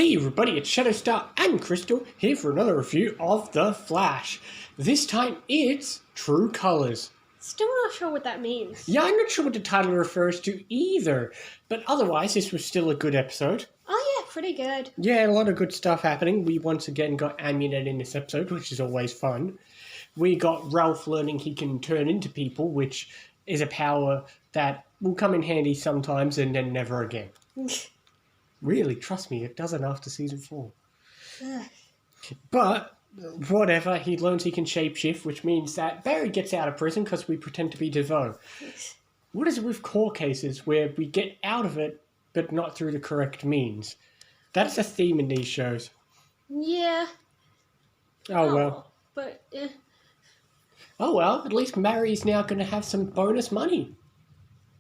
Hey everybody, it's Shadowstar and Crystal here for another review of The Flash. This time it's True Colors. Still not sure what that means. Yeah, I'm not sure what the title refers to either, but otherwise this was still a good episode. Oh yeah, pretty good. Yeah, a lot of good stuff happening. We once again got Amunet in this episode, which is always fun. We got Ralph learning he can turn into people, which is a power that will come in handy sometimes and then never again. Really, trust me, it doesn't after season 4. But, whatever, he learns he can shapeshift, which means that Barry gets out of prison because we pretend to be DeVoe. What is it with court cases where we get out of it, but not through the correct means? That's a theme in these shows. Yeah. Oh well. But, Oh well, at least Barry's now going to have some bonus money.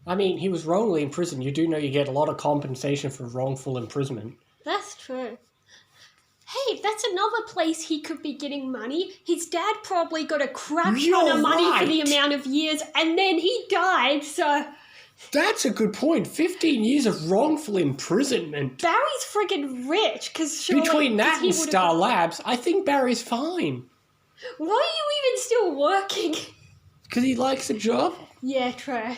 I mean, he was wrongly imprisoned. You do know you get a lot of compensation for wrongful imprisonment. that's true. Hey, that's another place he could be getting money. His dad probably got a crap ton of money for the amount of years, and then he died, so... That's a good point. 15 years of wrongful imprisonment. Barry's friggin' rich, because Between that and Star Labs, I think Barry's fine. Why are you even still working? Because he likes the job. Yeah, true.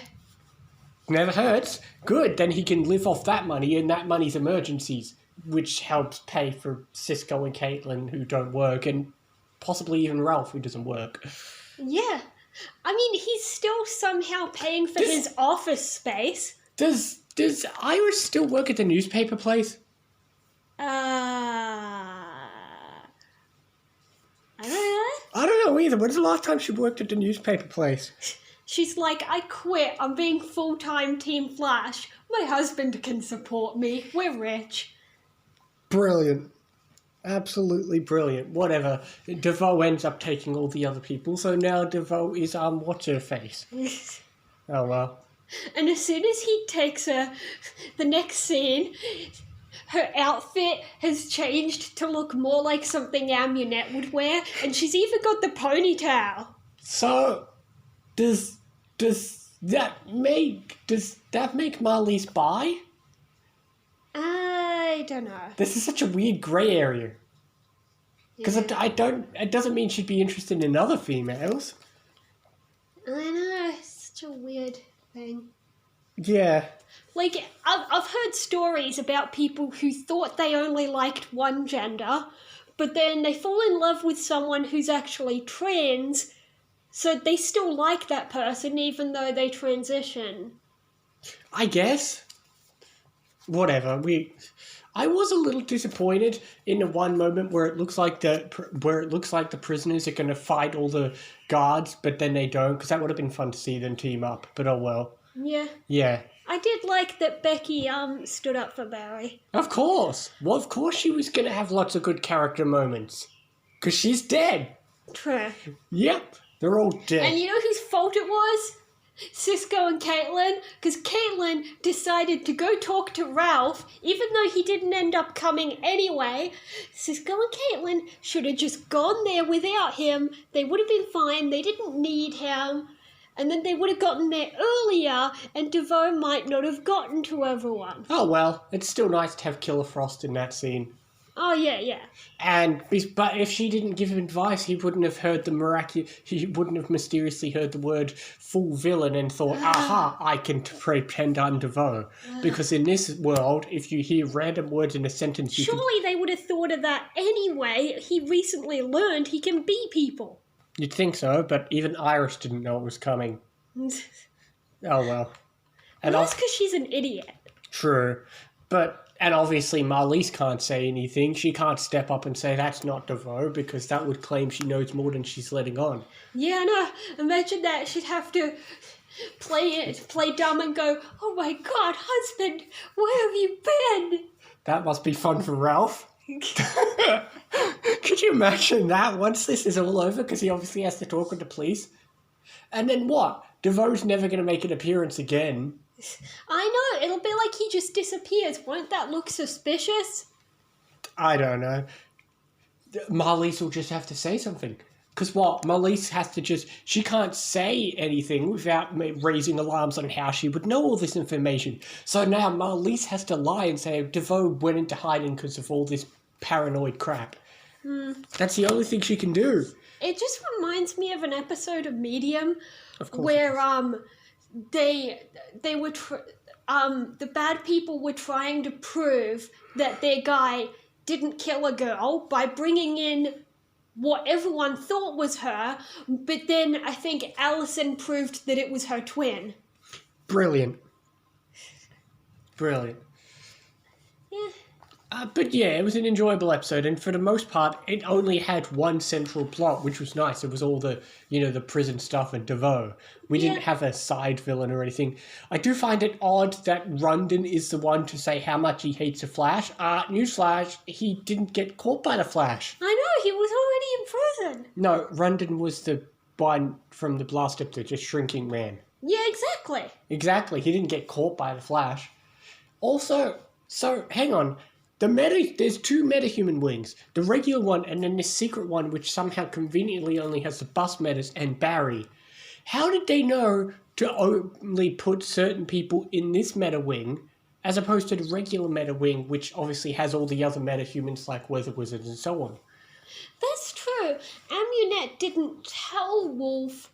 Never hurts. Good, then he can live off that money, and that money's emergencies, which helps pay for Cisco and Caitlin, who don't work, and possibly even Ralph, who doesn't work. Yeah. I mean, he's still somehow paying for his office space. Does Iris still work at the newspaper place? I don't know. I don't know either. When's the last time she worked at the newspaper place? She's like, I quit. I'm being full-time Team Flash. My husband can support me. We're rich. Brilliant. Absolutely brilliant. Whatever. DeVoe ends up taking all the other people, so now DeVoe is what's-her-face. Oh well. And as soon as he takes her, the next scene, her outfit has changed to look more like something Amunet would wear, and she's even got the ponytail. So, does that make Marliese bi? I don't know. This is such a weird grey area. Because it doesn't mean she'd be interested in other females. I know, it's such a weird thing. Yeah. Like, I've heard stories about people who thought they only liked one gender, but then they fall in love with someone who's actually trans, so they still like that person even though they transition. I guess. Whatever. I was a little disappointed in the one moment where it looks like the prisoners are going to fight all the guards, but then they don't, because that would have been fun to see them team up. But oh well. Yeah. Yeah. I did like that Becky stood up for Barry. Of course. Well, of course she was going to have lots of good character moments. Because she's dead. True. Yep. They're all dead. And you know whose fault it was? Cisco and Caitlin, because Caitlin decided to go talk to Ralph, even though he didn't end up coming anyway. Cisco and Caitlin should have just gone there without him. They would have been fine. They didn't need him. And then they would have gotten there earlier, and DeVoe might not have gotten to everyone. Oh well, it's still nice to have Killer Frost in that scene. Oh, yeah. But if she didn't give him advice, he wouldn't have heard he wouldn't have mysteriously heard the word full villain and thought, aha, I can pretend I'm DeVoe. Because in this world, if you hear random words in a sentence, Surely they would have thought of that anyway. He recently learned he can be people. You'd think so, but even Iris didn't know it was coming. Oh well. And that's because she's an idiot. True. And obviously Marliese can't say anything. She can't step up and say that's not DeVoe because that would claim she knows more than she's letting on. Yeah, no. Imagine that. She'd have to play dumb and go, oh my God, husband, where have you been? That must be fun for Ralph. Could you imagine that once this is all over? Because he obviously has to talk with the police. And then what? DeVoe's never going to make an appearance again. I know, it'll be like he just disappears. Won't that look suspicious? I don't know. Marliese will just have to say something. Because what? Marlize has to just... She can't say anything without raising alarms on how she would know all this information. So now Marlize has to lie and say DeVoe went into hiding because of all this paranoid crap. That's the only thing she can do. It just reminds me of an episode of Medium Of course. where they were the bad people were trying to prove that their guy didn't kill a girl by bringing in what everyone thought was her, but then I think Allison proved that it was her twin. Brilliant. Yeah. But yeah, it was an enjoyable episode, and for the most part, it only had one central plot, which was nice. It was all the, the prison stuff and DeVoe. We didn't have a side villain or anything. I do find it odd that Rundon is the one to say how much he hates the Flash. Newsflash, he didn't get caught by the Flash. I know, he was already in prison. No, Rundon was the one from the last episode, just Shrinking Man. Yeah, exactly. Exactly, he didn't get caught by the Flash. Also, so, hang on. There's two metahuman wings. The regular one and then this secret one which somehow conveniently only has the bus metas and Barry. How did they know to only put certain people in this meta wing as opposed to the regular meta wing which obviously has all the other metahumans like Weather Wizards and so on? That's true. Amunet didn't tell Wolf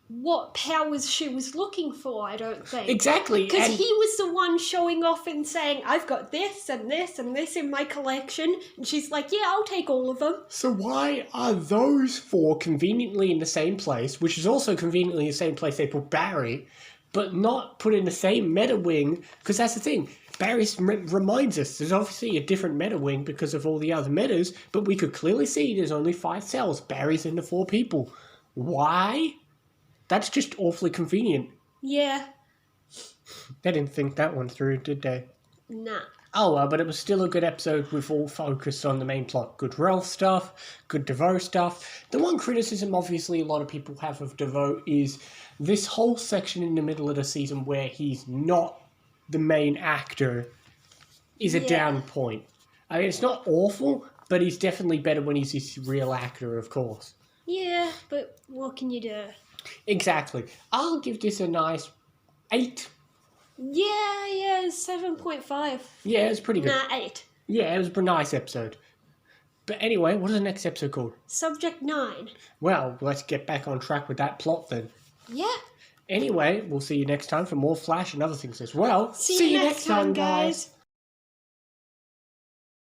what powers she was looking for, I don't think. Exactly. Because he was the one showing off and saying, I've got this and this and this in my collection. And she's like, yeah, I'll take all of them. So why are those four conveniently in the same place, which is also conveniently the same place they put Barry, but not put in the same meta wing? Because that's the thing. Barry reminds us there's obviously a different meta wing because of all the other metas, but we could clearly see there's only 5 cells. Barry's in the 4 people. Why? That's just awfully convenient. Yeah. They didn't think that one through, did they? Nah. Oh well, but it was still a good episode with all focused on the main plot. Good Ralph stuff, good DeVoe stuff. The one criticism obviously a lot of people have of DeVoe is this whole section in the middle of the season where he's not the main actor is a down point. I mean, it's not awful, but he's definitely better when he's his real actor, of course. Yeah, but what can you do? Exactly. I'll give this a nice 8. Yeah, 7.5. Yeah, it's pretty good. Nah, 8. Yeah, it was a nice episode. But anyway, what is the next episode called? Subject 9. Well, let's get back on track with that plot then. Yeah. Anyway, we'll see you next time for more Flash and other things as well. See you next time, guys.